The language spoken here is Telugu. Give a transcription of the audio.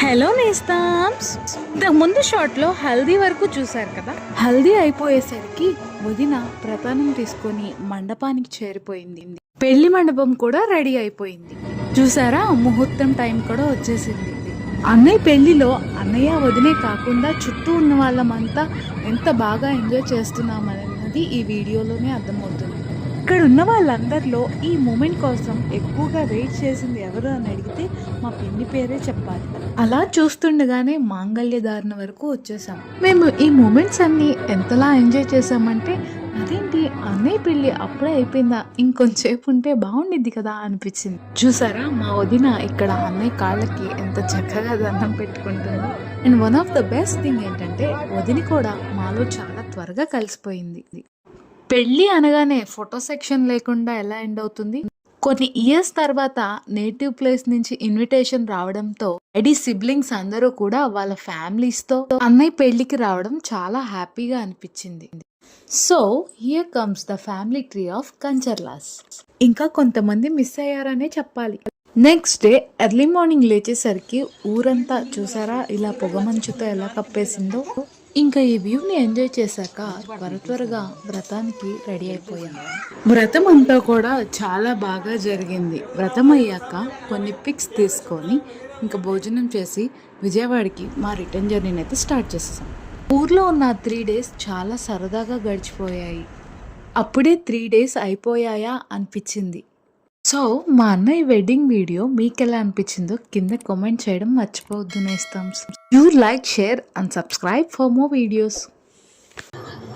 హలో నేస్తామ్స్. ఇంతకు ముందు షాట్లో హల్దీ వరకు చూశారు కదా. హల్దీ అయిపోయేసరికి వదిన ప్రతానం తీసుకొని మండపానికి చేరిపోయింది. పెళ్లి మండపం కూడా రెడీ అయిపోయింది. చూసారా, ముహూర్తం టైం కూడా వచ్చేసింది. అన్నయ్య పెళ్లిలో అన్నయ్య వదినే కాకుండా చుట్టూ ఉన్న వాళ్ళమంతా ఎంత బాగా ఎంజాయ్ చేస్తున్నామన్నది ఈ వీడియోలోనే అర్థమవుతుంది. ఇక్కడ ఉన్న వాళ్ళందరిలో ఈ మూమెంట్ కోసం ఎక్కువగా వెయిట్ చేసింది ఎవరు అని అడిగితే మా పిన్ని పేరే చెప్పాలి. అలా చూస్తుండగానే మాంగళ్యధారణ వరకు వచ్చేసాం. మేము ఈ మూమెంట్స్ అన్ని ఎంతలా ఎంజాయ్ చేసామంటే, అదేంటి అన్నయ్య పెళ్ళి అప్పుడే అయిపోయిందా, ఇంకొంచేపు ఉంటే బాగుండిద్ది కదా అనిపించింది. చూసారా, మా వదిన ఇక్కడ అన్నయ్య కాళ్ళకి ఎంత చక్కగా దండం పెట్టుకుంటుందో. And one of the best thing ఏంటంటే, వదిన కూడా మాలో చాలా త్వరగా కలిసిపోయింది. పెళ్ళి అనగానే ఫోటో సెక్షన్ లేకుండా ఎలా ఎండ్ అవుతుంది? కొన్ని ఇయర్స్ తర్వాత నేటివ్ ప్లేస్ నుంచి ఇన్విటేషన్ రావడంతో ఐడి సిబ్లింగ్స్ అందరూ కూడా వాళ్ళ ఫ్యామిలీస్తో అన్నయ్య పెళ్లికి రావడం చాలా హ్యాపీగా అనిపించింది. So here comes the family tree of Kancherlas. ఇంకా కొంతమంది మిస్ అయ్యారనే చెప్పాలి. నెక్స్ట్ డే ఎర్లీ మార్నింగ్ లేచేసరికి ఊరంతా చూసారా ఇలా పొగమంచుతో ఎలా కప్పేసిందో. ఇంకా ఈ వ్యూని ఎంజాయ్ చేశాక త్వరగా వ్రతానికి రెడీ అయిపోయాం. వ్రతం అంతా కూడా చాలా బాగా జరిగింది. వ్రతం అయ్యాక కొన్ని పిక్స్ తీసుకొని ఇంకా భోజనం చేసి విజయవాడకి మా రిటర్న్ జర్నీని అయితే స్టార్ట్ చేసేసాం. ఊర్లో ఉన్న 3 days చాలా సరదాగా గడిచిపోయాయి. అప్పుడే 3 days అయిపోయాయా అనిపించింది. సో మా అన్నయ్య వెడ్డింగ్ వీడియో మీకు ఎలా అనిపించిందో కింద కామెంట్ చేయడం మర్చిపోవద్దు నేస్తాం. You like, share and subscribe for more videos.